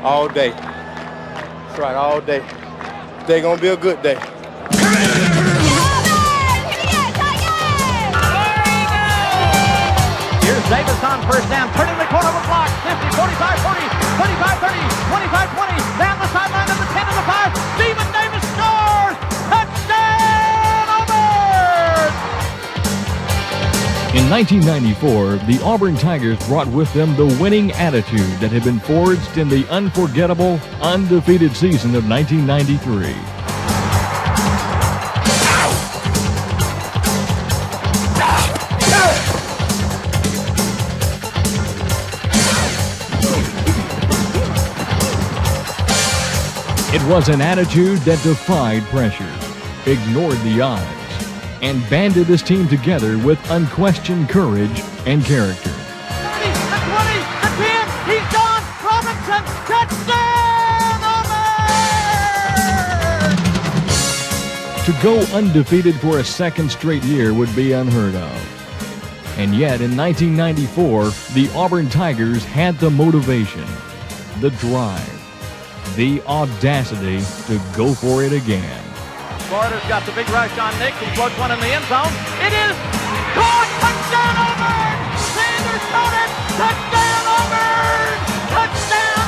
All day. That's right, all day. Today gonna be a good day. Here's Davis on first down, turning the corner with block. 50, 45, 40, 25, 30, 25, 20. Down the sideline of the 10 to the 5. Stephen Davis scores! Touchdown, Auburn! In 1994, the Auburn Tigers brought with them the winning attitude that had been forged in the unforgettable, undefeated season of 1993. It was an attitude that defied pressure, ignored the odds, and banded his team together with unquestioned courage and character. The 20, the 10, he's gone! Robinson, touchdown, Auburn! To go undefeated for a second straight year would be unheard of. And yet, in 1994, the Auburn Tigers had the motivation, the drive, the audacity to go for it again. Florida's got the big rush on Nick. He floats one in the end zone. It is caught! Touchdown, Auburn! Sanders caught it! Touchdown, Auburn! Touchdown,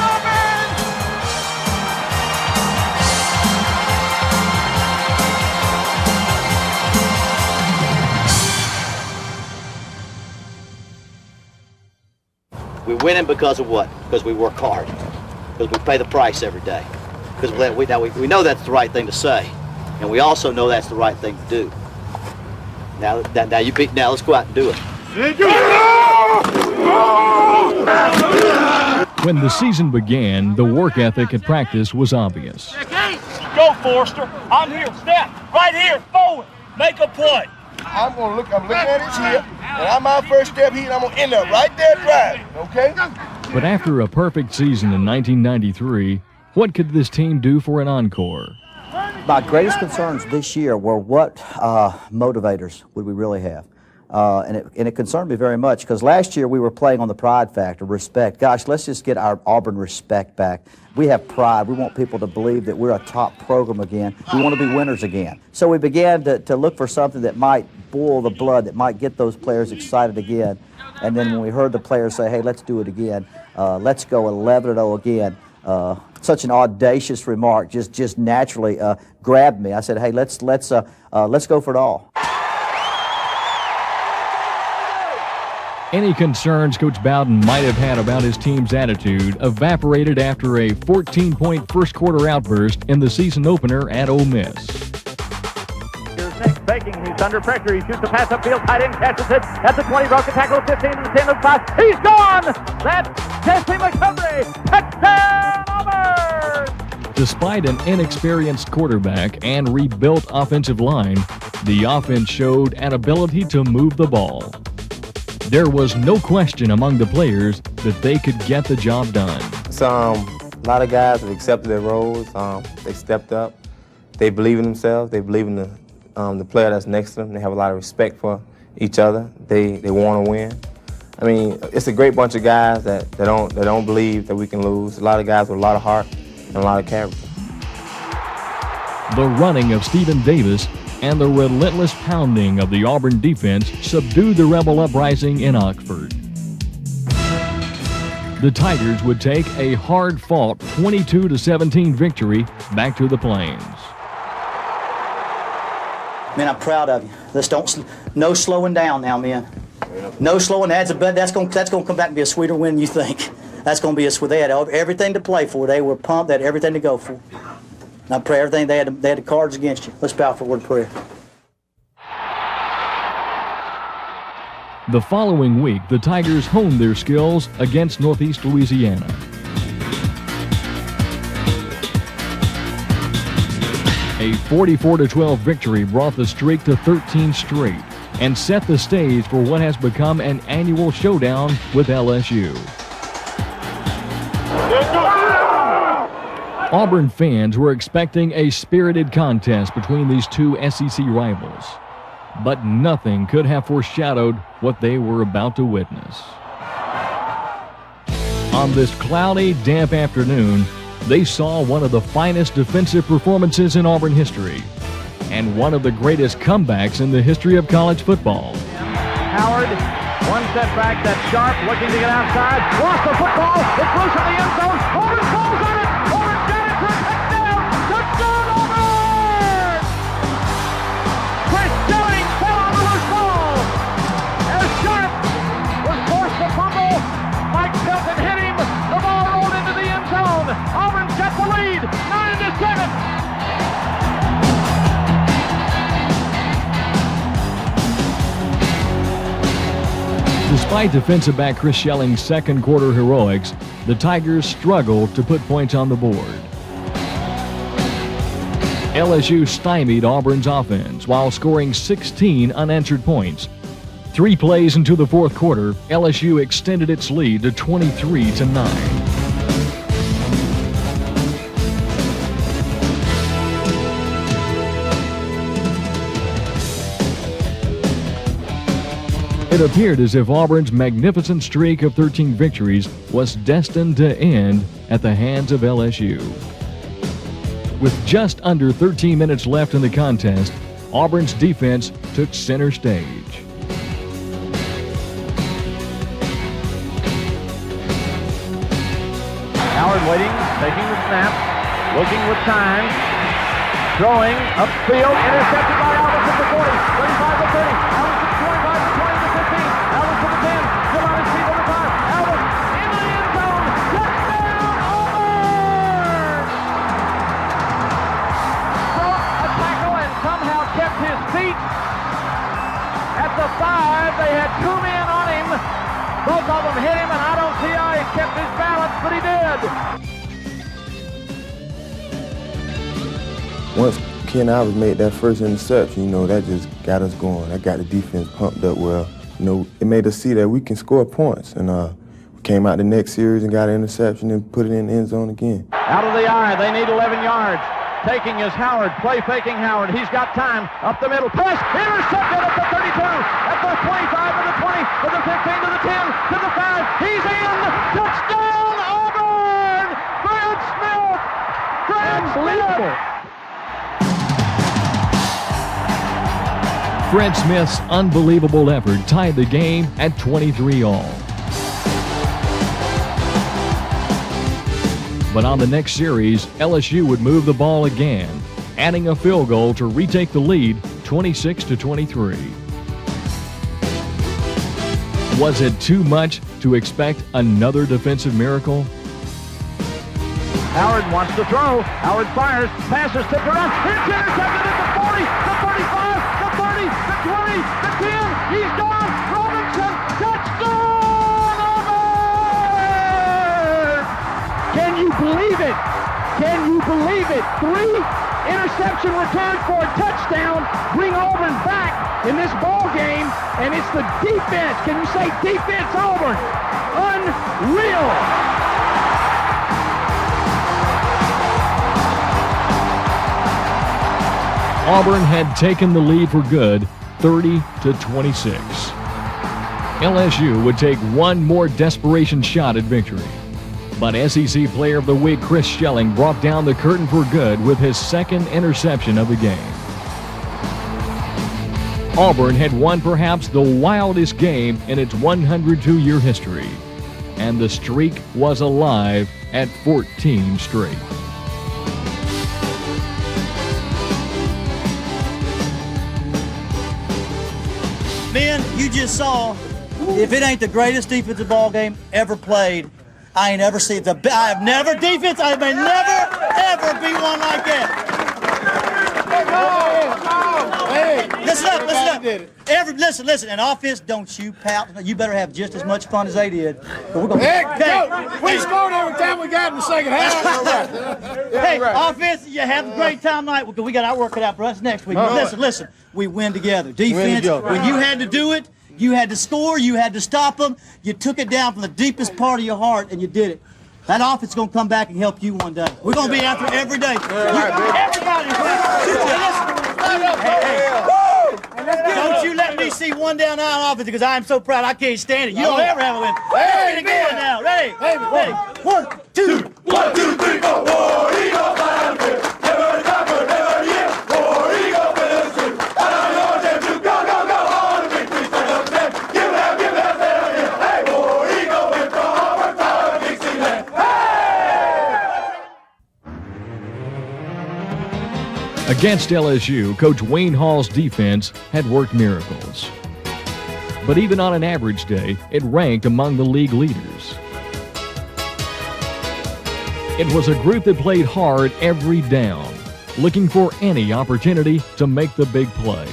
Auburn! We win because of what? Because we work hard. Because we pay the price every day. Because we know that's the right thing to say. And we also know that's the right thing to do. Now let's go out and do it. When the season began, the work ethic at practice was obvious. Go, Forrester. I'm here. Step. Right here. Forward. Make a play. I'm looking at his hip, and I'm my first step here, and I'm gonna end up right there driving, okay? But after a perfect season in 1993, what could this team do for an encore? My greatest concerns this year were what motivators would we really have? And it concerned me very much because last year we were playing on the pride factor, respect. Gosh, let's just get our Auburn respect back. We have pride. We want people to believe that we're a top program again. We want to be winners again. So we began to look for something that might boil the blood, that might get those players excited again. And then when we heard the players say, hey, let's do it again, let's go 11-0 again, such an audacious remark just naturally grabbed me. I said, hey, let's go for it all. Any concerns Coach Bowden might have had about his team's attitude evaporated after a 14-point first-quarter outburst in the season opener at Ole Miss. Here's Nick faking. He's under pressure. He shoots a pass upfield. Tight end catches it at the 20. Broke the tackle. 15 to the 10 to the 5. He's gone! That's Jesse McCovery. Touchdown, Auburn! Despite an inexperienced quarterback and rebuilt offensive line, the offense showed an ability to move the ball. There was no question among the players that they could get the job done. So, a lot of guys have accepted their roles. They stepped up. They believe in themselves. They believe in the player that's next to them. They have a lot of respect for each other. They want to win. I mean, it's a great bunch of guys that don't believe that we can lose. A lot of guys with a lot of heart and a lot of character. The running of Stephen Davis and the relentless pounding of the Auburn defense subdued the rebel uprising in Oxford. The Tigers would take a hard-fought 22-17 victory back to the Plains. Man, I'm proud of you. No slowing down now, man. No slowing. That's going to come back and be a sweeter win than you think. That's going to be they had everything to play for. They were pumped. They had everything to go for. And I pray everything they had the cards against you. Let's bow for a word of prayer. The following week, the Tigers honed their skills against Northeast Louisiana. A 44-12 victory brought the streak to 13 straight and set the stage for what has become an annual showdown with LSU. Auburn fans were expecting a spirited contest between these two SEC rivals, but nothing could have foreshadowed what they were about to witness. On this cloudy, damp afternoon, they saw one of the finest defensive performances in Auburn history and one of the greatest comebacks in the history of college football. Howard, one setback, that's Sharp looking to get outside, lost the football, it's loose in the end zone, Auburn falls on it, Auburn got it for a touchdown, touchdown Auburn! Chris Jones fell on the loose ball, as Sharp was forced to fumble, Mike Pelton hit him, the ball rolled into the end zone, Auburn's got the lead, 9-7. Despite defensive back Chris Schelling's second quarter heroics, the Tigers struggled to put points on the board. LSU stymied Auburn's offense while scoring 16 unanswered points. 3 plays into the fourth quarter, LSU extended its lead to 23-9. It appeared as if Auburn's magnificent streak of 13 victories was destined to end at the hands of LSU. With just under 13 minutes left in the contest, Auburn's defense took center stage. Howard waiting, taking the snap, looking with time, throwing upfield, intercepted by Albert at the 40, 35-30, Albert to the 25, 20-15, Albert to the 10, still on his feet on the 5, Albert in the end zone, touchdown Auburn! Broke a tackle and somehow kept his feet. At the 5, they had 2 men on him. Both of them hit him, and I don't see how he kept his balance, but he did. Once Ken Albert made that first interception, that just got us going. That got the defense pumped up well. It made us see that we can score points. And we came out the next series and got an interception and put it in the end zone again. Out of the eye, they need 11 yards. Taking is Howard, play faking Howard. He's got time, up the middle, press, intercepted at the 32, at the 25, to the 20, to the 15, to the 10, to the 5. He's in, touchdown Auburn! Fred Smith! Unbelievable! Fred Smith's unbelievable effort tied the game at 23-all. But on the next series, LSU would move the ball again, adding a field goal to retake the lead 26-23. Was it too much to expect another defensive miracle? Howard wants to throw. Howard fires, passes tipped around. It's intercepted at the 40, the 35, the 30, the 20, the 10. He's gone. Robinson, touchdown Auburn! Can you believe it? Can you believe it? 3 interception returns for a touchdown bring Auburn back in this ball game, and it's the defense. Can you say defense, Auburn? Unreal. Auburn had taken the lead for good, 30-26. LSU would take one more desperation shot at victory. But SEC Player of the Week Chris Schelling brought down the curtain for good with his second interception of the game. Auburn had won perhaps the wildest game in its 102-year history, and the streak was alive at 14 straight. Ben, you just saw, if it ain't the greatest defensive ball game ever played, I ain't ever seen it. I have never defense. I may never ever be one like that. Listen up. Listen. An offense, don't you pout. You better have just as much fun as they did. We're gonna, we scored every time we got in the second half. Hey, offense, you have a great time tonight. We got our work cut out for us next week. Listen. We win together. Defense, when you had to do it, you had to score, you had to stop them. You took it down from the deepest part of your heart, and you did it. That offense is going to come back and help you one day. We're going to be after it every day. Everybody. Don't you let me see one down eye on offense because I am so proud I can't stand it. You don't ever have a win. Ready to go now. Ready? Hey, hey, hey. 1, 2. 1, 2, 3, 4. War Eagle, fly out of here. Never to conquer, never to yield. War Eagle, finish it. I don't know them to go, go, go. All the victory, stand up, stand. Give that, stand up here. Hey, War Eagle, went from Auburn, power, Dixieland. Hey! Against LSU, Coach Wayne Hall's defense had worked miracles. But even on an average day, it ranked among the league leaders. It was a group that played hard every down, looking for any opportunity to make the big play.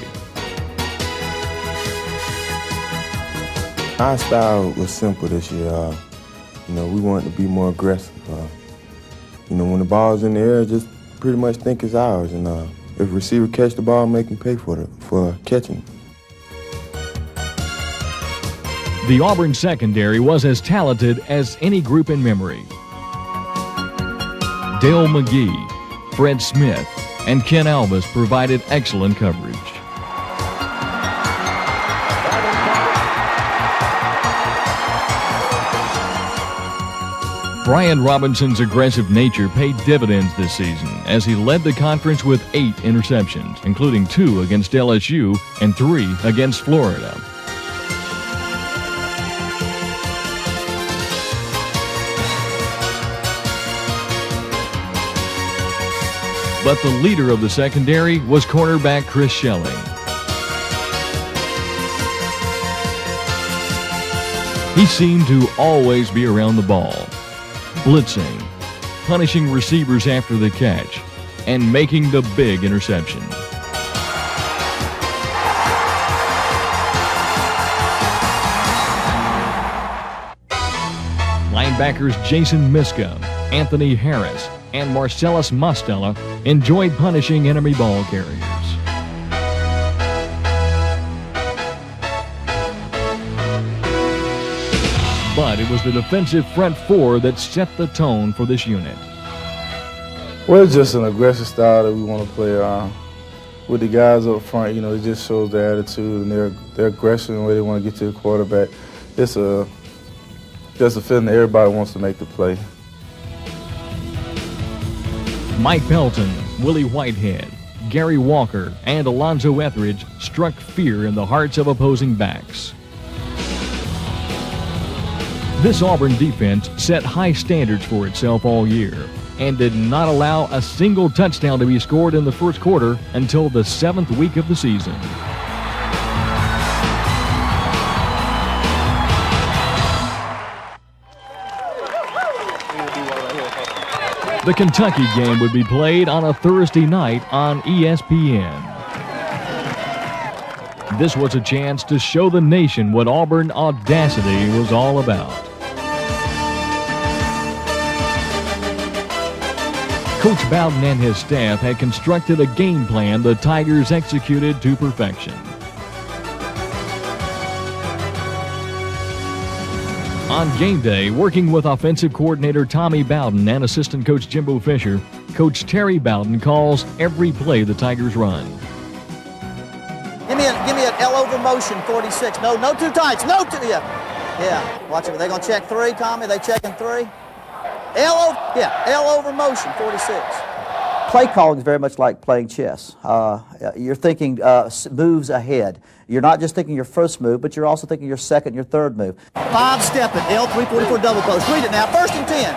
Our style was simple this year. We wanted to be more aggressive. When the ball's in the air, just pretty much think it's ours. And if a receiver catch the ball, make him pay for catching it. The Auburn secondary was as talented as any group in memory. Dale McGee, Fred Smith, and Ken Albus provided excellent coverage. Brian Robinson's aggressive nature paid dividends this season as he led the conference with 8 interceptions, including 2 against LSU and 3 against Florida. But the leader of the secondary was cornerback Chris Schelling. He seemed to always be around the ball, blitzing, punishing receivers after the catch, and making the big interception. Linebackers Jason Miska, Anthony Harris, and Marcellus Mostella enjoyed punishing enemy ball carriers. But it was the defensive front four that set the tone for this unit. Well, it's just an aggressive style that we want to play with the guys up front. It just shows their attitude and their aggression and the way they want to get to the quarterback. It's just a feeling that everybody wants to make the play. Mike Pelton, Willie Whitehead, Gary Walker, and Alonzo Etheridge struck fear in the hearts of opposing backs. This Auburn defense set high standards for itself all year and did not allow a single touchdown to be scored in the first quarter until the 7th week of the season. The Kentucky game would be played on a Thursday night on ESPN. This was a chance to show the nation what Auburn audacity was all about. Coach Bowden and his staff had constructed a game plan the Tigers executed to perfection. On game day, working with offensive coordinator Tommy Bowden and assistant coach Jimbo Fisher, Coach Terry Bowden calls every play the Tigers run. Give me an L over motion, 46. No too tights. Yeah. Watch it. Are they going to check 3, Tommy? They checking 3? L over motion, 46. Play calling is very much like playing chess. You're thinking moves ahead. You're not just thinking your first move, but you're also thinking your second, your third move. 5-stepping, L 344 double post. Read it now, 1st and 10.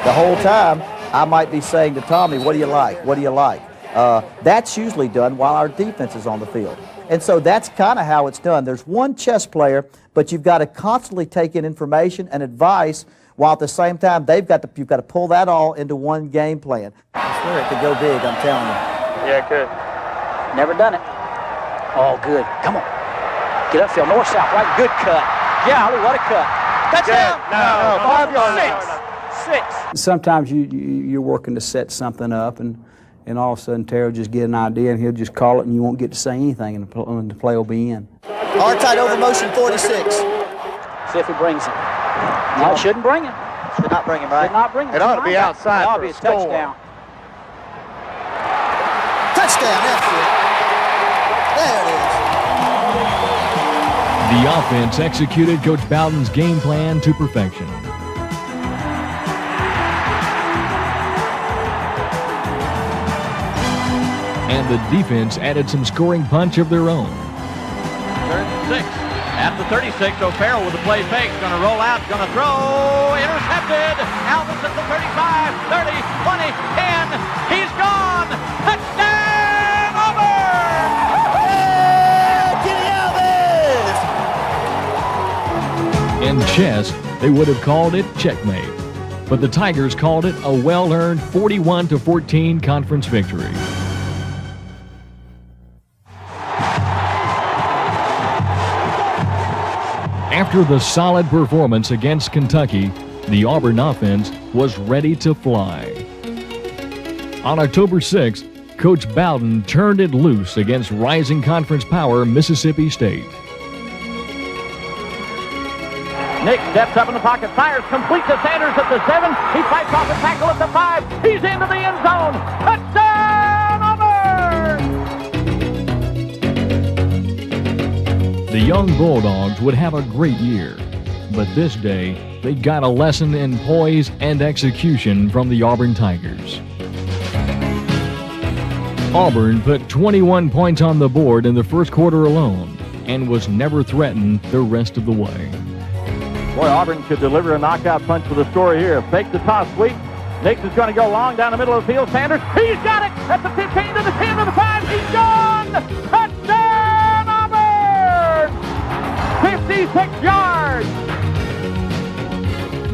The whole time, I might be saying to Tommy, what do you like? What do you like? That's usually done while our defense is on the field. And so that's kind of how it's done. There's one chess player, but you've got to constantly take in information and advice while at the same time you've got to pull that all into one game plan. I swear it could go big, I'm telling you. Yeah, it could. Never done it. Oh, good. Come on. Get upfield, north, south, right. Good cut. Golly, what a cut. Touchdown. No, 5 yards. 6. Sometimes you're working to set something up, and all of a sudden Terry will just get an idea, and he'll just call it, and you won't get to say anything, and the play will be in. R-tight over motion, 46. See if he brings him. No, it shouldn't bring him. Should not bring him, right? Should not bring him. It ought to be outside. It ought to for be a score. touchdown. Touchdown, that's it. There it is. The offense executed Coach Bowden's game plan to perfection. And the defense added some scoring punch of their own. 3rd and 6. At the 36, O'Farrell with the play fake. Going to roll out, going to throw. Intercepted. Alvis at the 35, 30, 20, 10. He's gone. Touchdown, Auburn! Hey, in chess, they would have called it checkmate. But the Tigers called it a well-earned 41-14 conference victory. After the solid performance against Kentucky, the Auburn offense was ready to fly. On October 6th, Coach Bowden turned it loose against rising conference power Mississippi State. Nick steps up in the pocket, fires, complete to Sanders at the 7. He fights off a tackle at the 5. He's into the end zone. Touchdown, Auburn! The young Bulldogs would have a great year, but this day they got a lesson in poise and execution from the Auburn Tigers. Auburn put 21 points on the board in the first quarter alone and was never threatened the rest of the way. Boy, Auburn could deliver a knockout punch with a score here. Fake the toss sweep. Nix is going to go long down the middle of the field. Sanders, he's got it at the 15 to the 10 to the 5. He's gone! Touchdown, Auburn! 56 yards!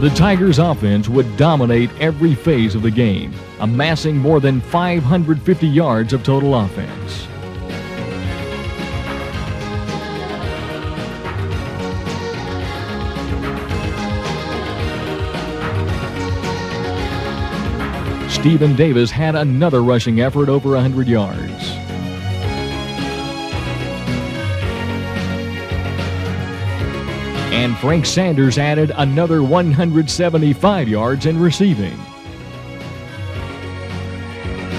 The Tigers' offense would dominate every phase of the game, amassing more than 550 yards of total offense. Stephen Davis had another rushing effort over 100 yards. And Frank Sanders added another 175 yards in receiving.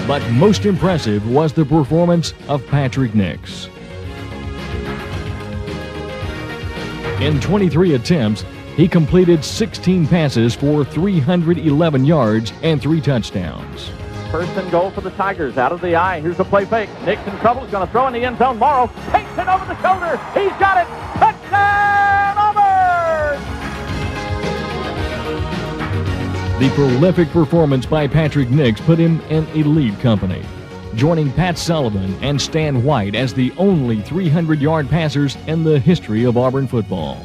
But most impressive was the performance of Patrick Nix. In 23 attempts, he completed 16 passes for 311 yards and 3 touchdowns. First and goal for the Tigers. Out of the eye. Here's the play fake. Nix in trouble. He's going to throw in the end zone. Morrow takes it over the shoulder. He's got it. Touchdown, Auburn! The prolific performance by Patrick Nix put him in elite company, joining Pat Sullivan and Stan White as the only 300-yard passers in the history of Auburn football.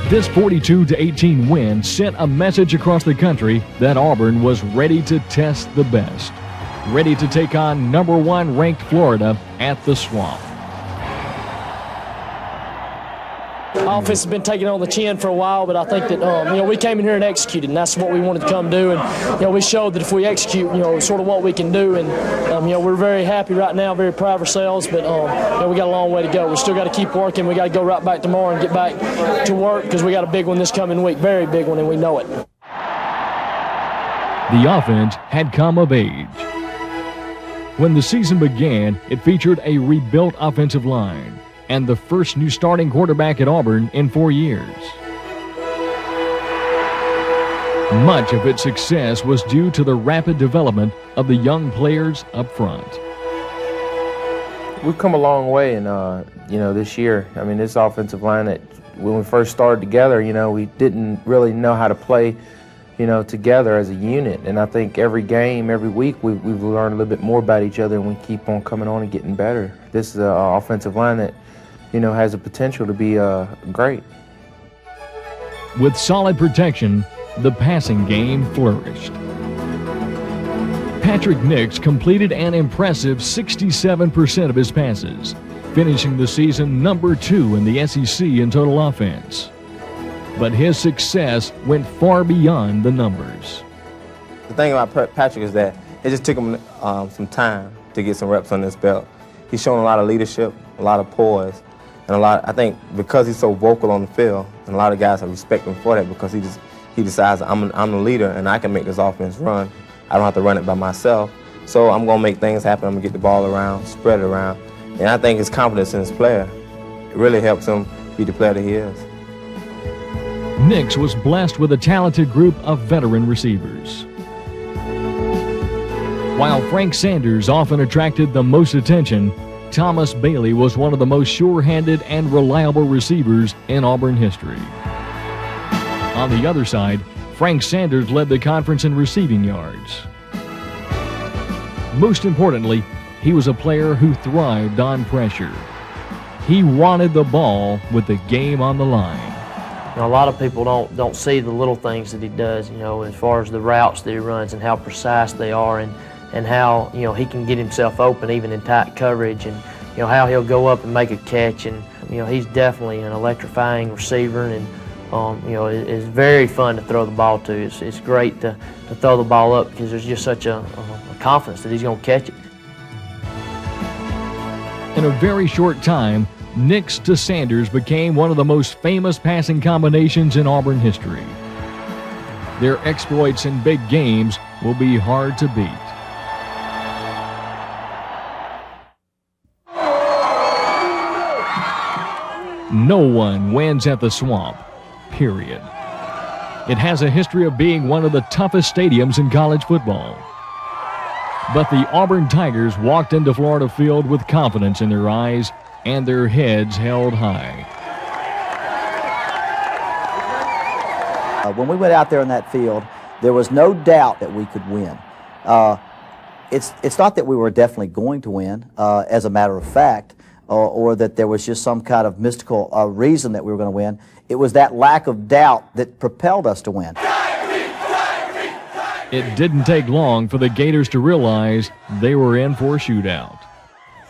This 42-18 win sent a message across the country that Auburn was ready to test the best, ready to take on #1 ranked Florida at the Swamp. Offense has been taken on the chin for a while, but I think that we came in here and executed, and that's what we wanted to come do. And we showed that if we execute, sort of what we can do. And we're very happy right now, very proud of ourselves. But we got a long way to go. We still got to keep working. We got to go right back tomorrow and get back to work because we got a big one this coming week, very big one, and we know it. The offense had come of age. When the season began, it featured a rebuilt offensive line and the first new starting quarterback at Auburn in 4 years. Much of its success was due to the rapid development of the young players up front. We've come a long way in, this year. I mean, this offensive line that when we first started together, we didn't really know how to play, together as a unit. And I think every game, every week, we've learned a little bit more about each other, and we keep on coming on and getting better. This is an offensive line that has the potential to be great. With solid protection, the passing game flourished. Patrick Nix completed an impressive 67% of his passes, finishing the season #2 in the SEC in total offense. But his success went far beyond the numbers. The thing about Patrick is that it just took him some time to get some reps on his belt. He's shown a lot of leadership, a lot of poise. And I think because he's so vocal on the field, and a lot of guys have respect him for that because he decides I'm the leader and I can make this offense run. I don't have to run it by myself. So I'm going to make things happen. I'm going to get the ball around, spread it around. And I think his confidence in his player, it really helps him be the player that he is. Nix was blessed with a talented group of veteran receivers. While Frank Sanders often attracted the most attention, Thomas Bailey was one of the most sure-handed and reliable receivers in Auburn history. On the other side, Frank Sanders led the conference in receiving yards. Most importantly, he was a player who thrived on pressure. He wanted the ball with the game on the line. You know, a lot of people don't see the little things that he does, you know, as far as the routes that he runs and how precise they are, and how, you know, he can get himself open even in tight coverage, and, you know, how he'll go up and make a catch. And, you know, he's definitely an electrifying receiver, and, you know, it's very fun to throw the ball to. It's great to throw the ball up because there's just such a confidence that he's going to catch it. In a very short time, Nix to Sanders became one of the most famous passing combinations in Auburn history. Their exploits in big games will be hard to beat. No one wins at the Swamp, period. It has a history of being one of the toughest stadiums in college football. But the Auburn Tigers walked into Florida Field with confidence in their eyes and their heads held high. When we went out there in that field, there was no doubt that we could win. It's not that we were definitely going to win, as a matter of fact, or that there was just some kind of mystical reason that we were going to win. It was that lack of doubt that propelled us to win. It didn't take long for the Gators to realize they were in for a shootout.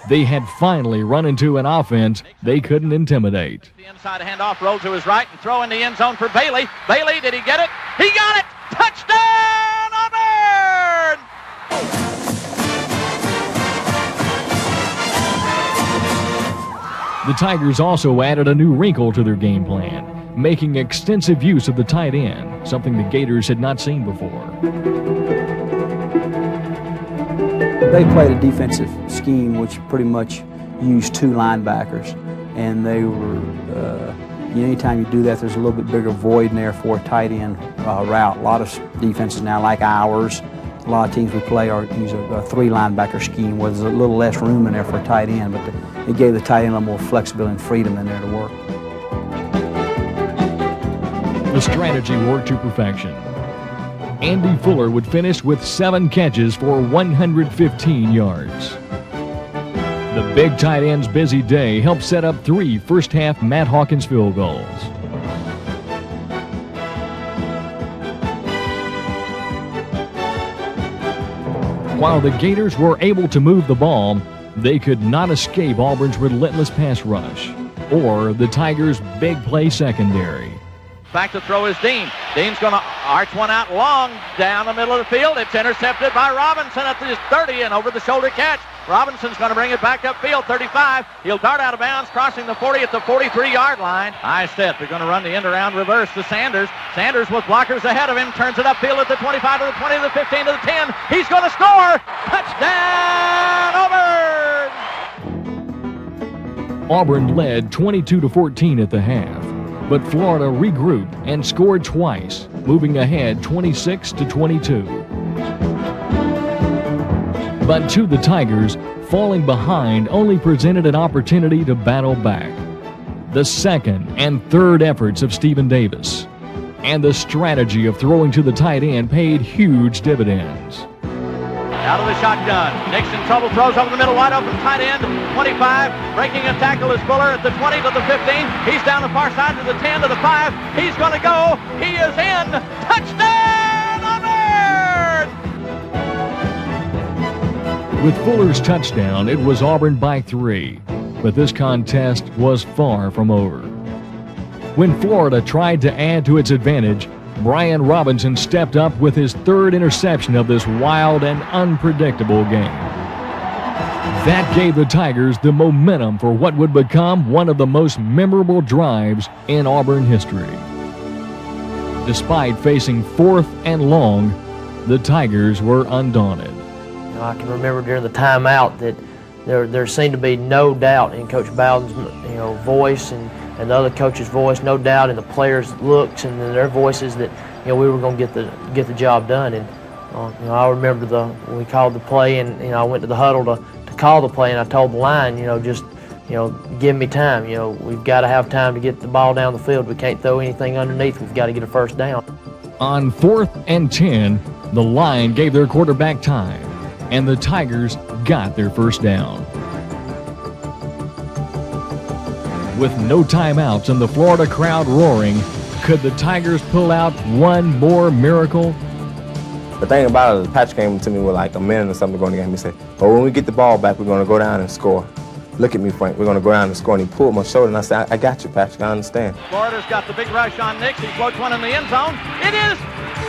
They had finally run into an offense they couldn't intimidate. The inside handoff, rolls to his right and throw in the end zone for Bailey. Bailey, did he get it? He got it! Touchdown, Auburn! The Tigers also added a new wrinkle to their game plan, making extensive use of the tight end, something the Gators had not seen before. They played a defensive scheme which pretty much used two linebackers, and they were, anytime you do that, there's a little bit bigger void in there for a tight end route. A lot of defenses now, like ours, a lot of teams we play use a three linebacker scheme where there's a little less room in there for a tight end, but it gave the tight end a little more flexibility and freedom in there to work. The strategy worked to perfection. Andy Fuller would finish with 7 catches for 115 yards. The big tight end's busy day helped set up 3 first-half Matt Hawkins field goals. While the Gators were able to move the ball, they could not escape Auburn's relentless pass rush or the Tigers' big play secondary. Back to throw is Dean. Dean's going to arch one out long down the middle of the field. It's intercepted by Robinson at the 30 and over the shoulder catch. Robinson's going to bring it back upfield, 35. He'll dart out of bounds, crossing the 40 at the 43-yard line. High step. They're going to run the end-around reverse to Sanders. Sanders with blockers ahead of him, turns it upfield at the 25 to the 20 to the 15 to the 10. He's going to score. Touchdown, Auburn! Auburn led 22-14 at the half, but Florida regrouped and scored twice, moving ahead 26-22. But to the Tigers, falling behind only presented an opportunity to battle back. The second and third efforts of Stephen Davis and the strategy of throwing to the tight end paid huge dividends. Out of the shotgun. Nixon trouble, throws over the middle, wide open tight end, 25. Breaking a tackle is Fuller at the 20 to the 15. He's down the far side to the 10 to the 5. He's going to go. He is in. Touchdown, Auburn! With Fuller's touchdown, it was Auburn by 3, but this contest was far from over. When Florida tried to add to its advantage, Brian Robinson stepped up with his 3rd interception of this wild and unpredictable game. That gave the Tigers the momentum for what would become one of the most memorable drives in Auburn history. Despite facing 4th and long, the Tigers were undaunted. I can remember during the timeout that there seemed to be no doubt in Coach Bowden's voice and the other coach's voice, no doubt in the players' looks and their voices that we were going to get the job done. And I remember when we called the play, and I went to the huddle to call the play, and I told the line, just give me time. We've got to have time to get the ball down the field. We can't throw anything underneath. We've got to get a first down. On 4th and 10, the line gave their quarterback time, and the Tigers got their first down. With no timeouts and the Florida crowd roaring, could the Tigers pull out one more miracle? The thing about it, Patrick came to me with like a minute or something going to the game. He said, "But when we get the ball back, we're going to go down and score. Look at me, Frank. We're going to go down and score." And he pulled my shoulder, and I said, "I got you, Patrick. I understand." Florida's got the big rush on Nix. He floats one in the end zone. It is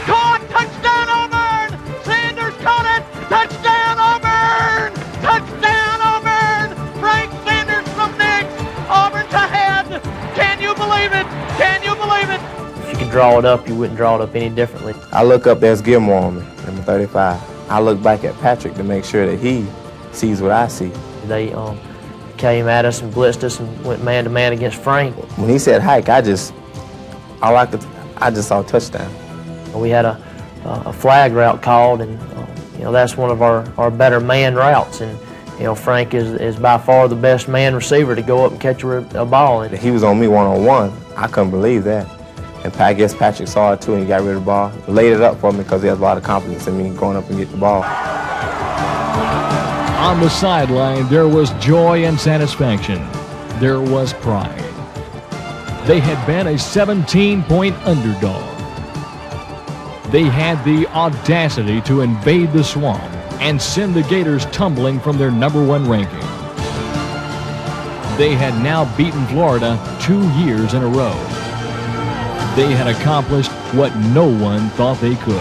caught. Touchdown, Auburn! Sanders caught it. Touchdown, Auburn! Touchdown, Auburn! Frank Sanders from Nix. Auburn's ahead. Can you believe it? Can you believe it? If you could draw it up, you wouldn't draw it up any differently. I look up, there's Gilmore on me, number 35. I look back at Patrick to make sure that he sees what I see. They came at us and blitzed us and went man-to-man against Frank. When he said hike, I just saw a touchdown. We had a flag route called, and that's one of our better man routes. And Frank is by far the best man receiver to go up and catch a ball. And he was on me one-on-one. I couldn't believe that. And I guess Patrick saw it too, and he got rid of the ball. Laid it up for me because he has a lot of confidence in me going up and get the ball. On the sideline, there was joy and satisfaction. There was pride. They had been a 17-point underdog. They had the audacity to invade the swamp and send the Gators tumbling from their #1 ranking. They had now beaten Florida 2 years in a row. They had accomplished what no one thought they could.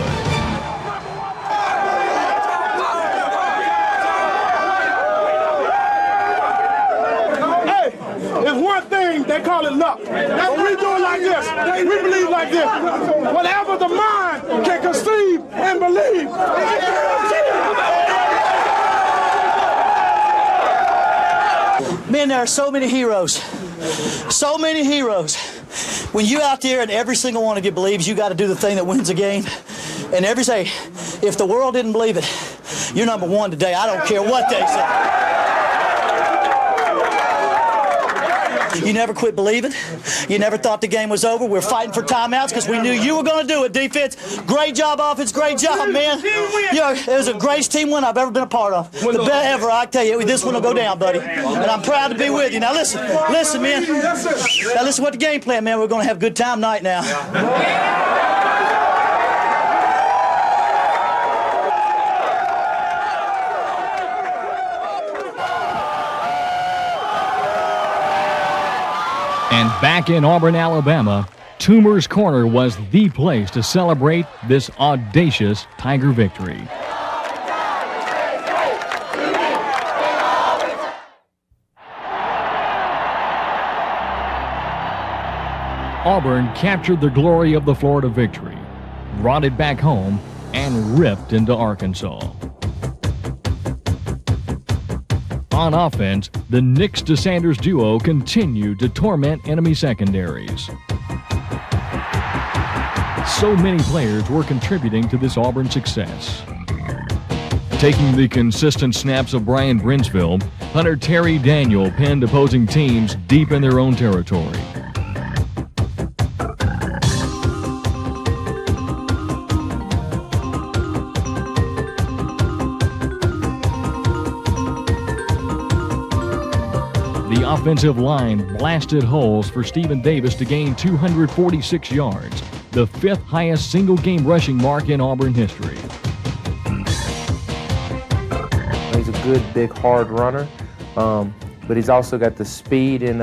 They call it luck. When we do it like this, we believe like this. Whatever the mind can conceive and believe. Man, there are so many heroes. So many heroes. When you out there and every single one of you believes you got to do the thing that wins a game, and every say, if the world didn't believe it, you're #1 today. I don't care what they say. You never quit believing. You never thought the game was over. We're fighting for timeouts because we knew you were going to do it, defense. Great job, offense. Great job, man. It was the greatest team win I've ever been a part of. The best ever, I tell you. This one will go down, buddy. And I'm proud to be with you. Now, listen, man. Now, listen what the game plan, man. We're going to have a good time tonight now. And back in Auburn, Alabama, Toomer's Corner was the place to celebrate this audacious Tiger victory. Auburn captured the glory of the Florida victory, brought it back home, and ripped into Arkansas. On offense, the Nix to Sanders duo continued to torment enemy secondaries. So many players were contributing to this Auburn success. Taking the consistent snaps of Brian Brinsville, Hunter Terry Daniel pinned opposing teams deep in their own territory. The offensive line blasted holes for Stephen Davis to gain 246 yards, the 5th highest single-game rushing mark in Auburn history. He's a good, big, hard runner, but he's also got the speed and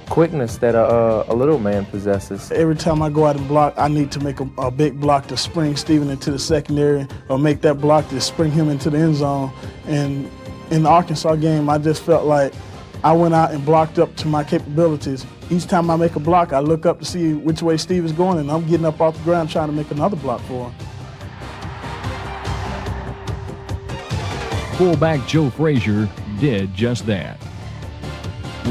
quickness that a little man possesses. Every time I go out and block, I need to make a big block to spring Stephen into the secondary or make that block to spring him into the end zone. And in the Arkansas game, I just felt like I went out and blocked up to my capabilities. Each time I make a block, I look up to see which way Steve is going, and I'm getting up off the ground trying to make another block for him. Fullback Joe Frazier did just that.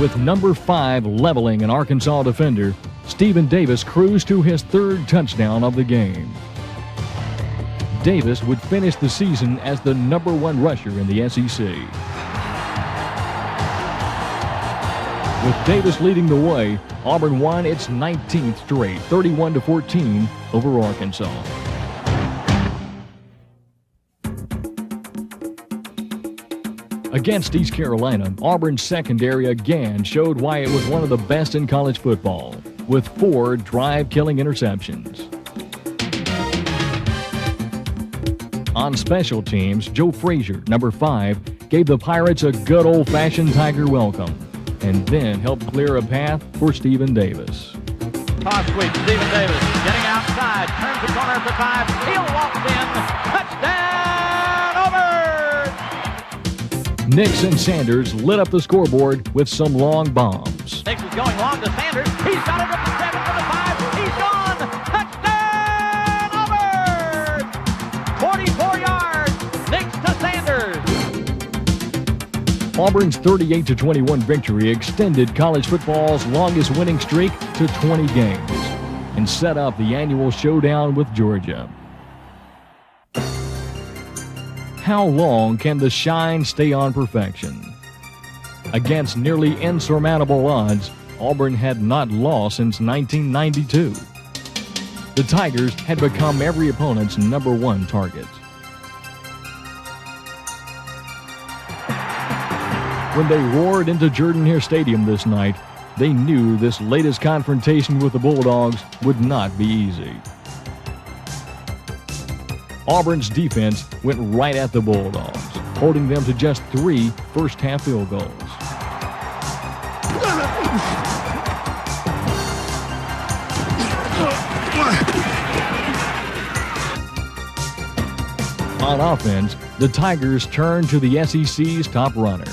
With number 5 leveling an Arkansas defender, Stephen Davis cruised to his 3rd touchdown of the game. Davis would finish the season as the #1 rusher in the SEC. With Davis leading the way, Auburn won its 19th straight, 31-14 over Arkansas. Against East Carolina, Auburn's secondary again showed why it was one of the best in college football, with 4 drive-killing interceptions. On special teams, Joe Frazier, number 5, gave the Pirates a good old-fashioned Tiger welcome, and then helped clear a path for Stephen Davis. Toss sweep, Stephen Davis getting outside, turns the corner at the 5, heel walks in, touchdown, Auburn! Nix and Sanders lit up the scoreboard with some long bombs. Nix is going long to Sanders, he's got it at the 7 for the 5, he's gone, touchdown, Auburn! 44 yards, Nix to Sanders. Auburn's 38-21 victory extended college football's longest winning streak to 20 games and set up the annual showdown with Georgia. How long can the shine stay on perfection? Against nearly insurmountable odds, Auburn had not lost since 1992. The Tigers had become every opponent's #1 target. When they roared into Jordan-Hare Stadium this night, they knew this latest confrontation with the Bulldogs would not be easy. Auburn's defense went right at the Bulldogs, holding them to just 3 first-half field goals. On offense, the Tigers turned to the SEC's top runner.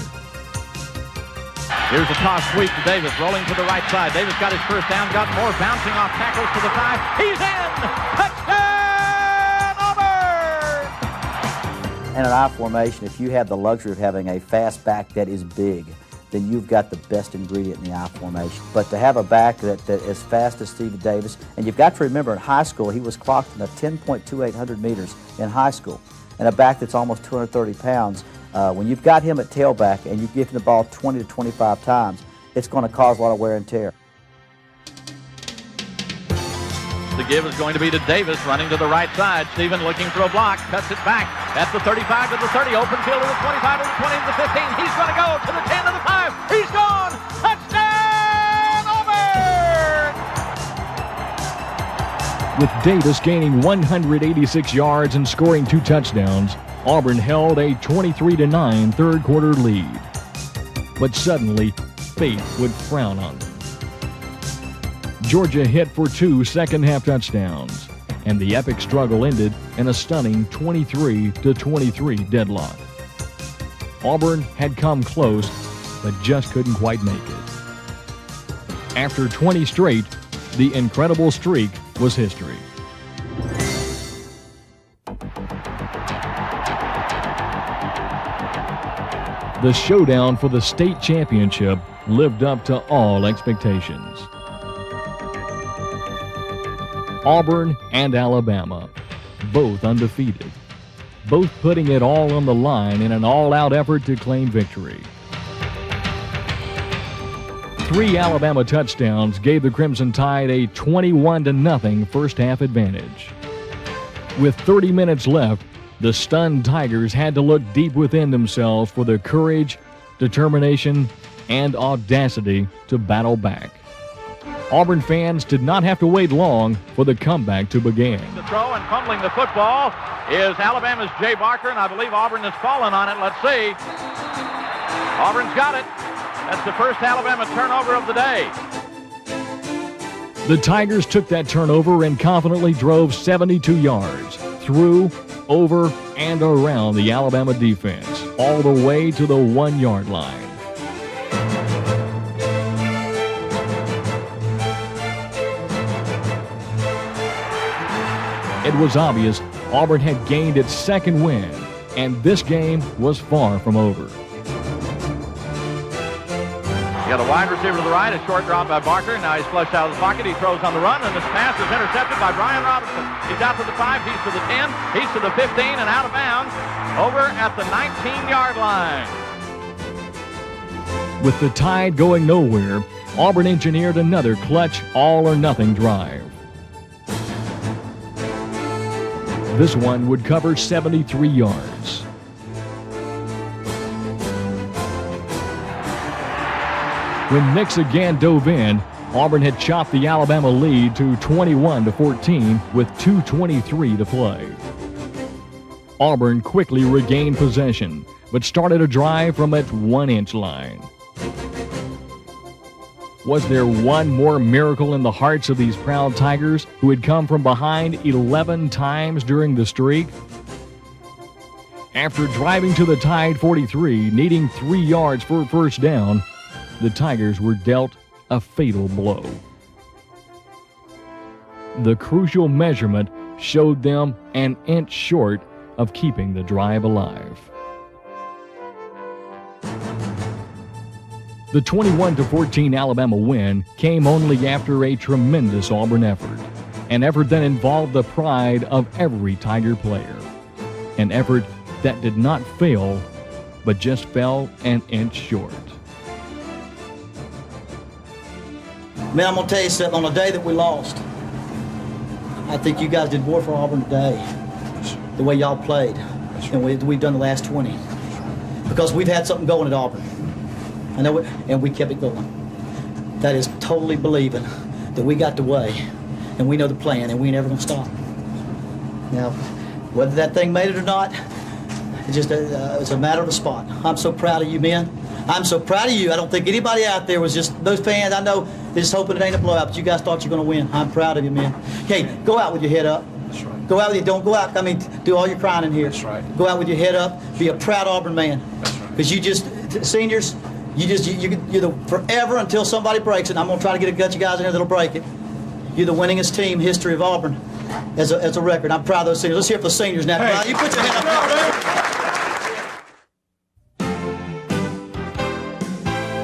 Here's a toss sweep to Davis, rolling to the right side. Davis got his first down, got more, bouncing off tackles to the 5. He's in! Touchdown, Auburn! And in I formation, if you have the luxury of having a fast back that is big, then you've got the best ingredient in the I formation. But to have a back that is fast as Stephen Davis, and you've got to remember in high school, he was clocked in a 10.2800 meters in high school, and a back that's almost 230 pounds, when you've got him at tailback and you give him the ball 20 to 25 times, it's going to cause a lot of wear and tear. The give is going to be to Davis, running to the right side. Stephen looking for a block, cuts it back at the 35 to the 30, open field to the 25 to the 20 to the 15. He's going to go to the 10 to the 5. He's gone! Touchdown, Auburn! With Davis gaining 186 yards and scoring 2 touchdowns, Auburn held a 23-9 third-quarter lead. But suddenly, fate would frown on them. Georgia hit for 2 second-half touchdowns, and the epic struggle ended in a stunning 23-23 deadlock. Auburn had come close, but just couldn't quite make it. After 20 straight, the incredible streak was history. The showdown for the state championship lived up to all expectations. Auburn and Alabama, both undefeated, both putting it all on the line in an all-out effort to claim victory. 3 Alabama touchdowns gave the Crimson Tide a 21-0 first-half advantage. With 30 minutes left, the stunned Tigers had to look deep within themselves for the courage, determination, and audacity to battle back. Auburn fans did not have to wait long for the comeback to begin. The throw and fumbling the football is Alabama's Jay Barker, and I believe Auburn has fallen on it. Let's see. Auburn's got it. That's the first Alabama turnover of the day. The Tigers took that turnover and confidently drove 72 yards through, over, and around the Alabama defense, all the way to the 1-yard line. It was obvious Auburn had gained its second win, and this game was far from over. You got a wide receiver to the right, a short drop by Barker. Now he's flushed out of the pocket. He throws on the run, and this pass is intercepted by Brian Robinson. He's out to the 5, he's to the 10, he's to the 15, and out of bounds over at the 19-yard line. With the Tide going nowhere, Auburn engineered another clutch all-or-nothing drive. This one would cover 73 yards. When Nix again dove in, Auburn had chopped the Alabama lead to 21-14 with 2:23 to play. Auburn quickly regained possession, but started a drive from its 1-inch line. Was there one more miracle in the hearts of these proud Tigers who had come from behind 11 times during the streak? After driving to the Tide 43, needing 3 yards for a first down, the Tigers were dealt a fatal blow. The crucial measurement showed them an inch short of keeping the drive alive. The 21-14 Alabama win came only after a tremendous Auburn effort, an effort that involved the pride of every Tiger player, an effort that did not fail, but just fell an inch short. Man, I'm going to tell you something. On the day that we lost, I think you guys did more for Auburn today, the way y'all played, than we've done the last 20. Because we've had something going at Auburn. I know it, and we kept it going. That is totally believing that we got the way, and we know the plan, and we ain't never going to stop. Now, whether that thing made it or not, it's just it's a matter of a spot. I'm so proud of you, men. I'm so proud of you. I don't think anybody out there was just, those fans, I know, they're just hoping it ain't a blowout, but you guys thought you were going to win. I'm proud of you, man. Okay, go out with your head up. That's right. Go out with you. Don't go out, do all your crying in here. That's right. Go out with your head up. Be a proud Auburn man. That's right. Because you just, seniors, you're the forever until somebody breaks it. I'm going to try to get a bunch of guys in here that'll break it. You're the winningest team history of Auburn as a record. I'm proud of those seniors. Let's hear it for the seniors now. Hey. You put your head up.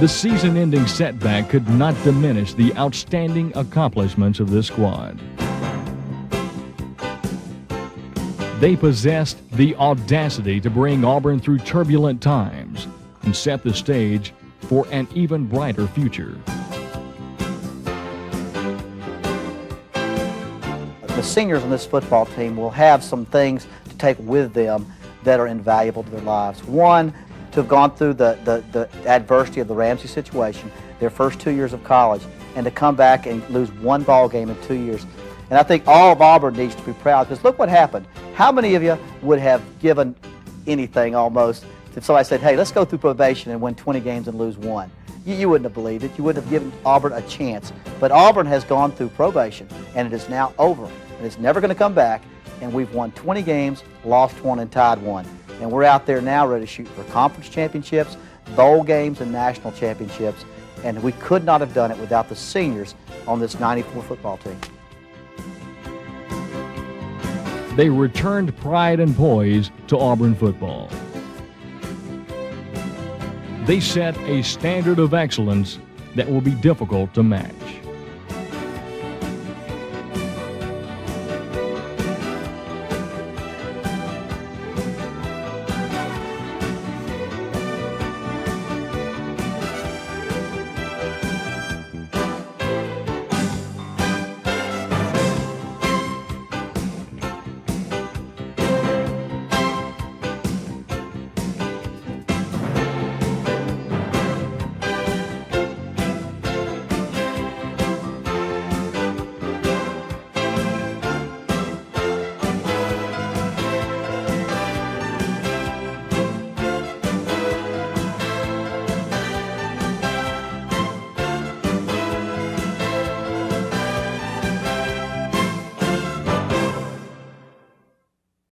The season-ending setback could not diminish the outstanding accomplishments of this squad. They possessed the audacity to bring Auburn through turbulent times and set the stage for an even brighter future. The seniors on this football team will have some things to take with them that are invaluable to their lives. One, to have gone through the adversity of the Ramsey situation, their first 2 years of college, and to come back and lose one ball game in 2 years. And I think all of Auburn needs to be proud, because look what happened. How many of you would have given anything almost if somebody said, hey, let's go through probation and win 20 games and lose one? You wouldn't have believed it. You wouldn't have given Auburn a chance. But Auburn has gone through probation, and it is now over. And it's never going to come back. And we've won 20 games, lost one, and tied one. And we're out there now ready to shoot for conference championships, bowl games, and national championships. And we could not have done it without the seniors on this 94 football team. They returned pride and poise to Auburn football. They set a standard of excellence that will be difficult to match.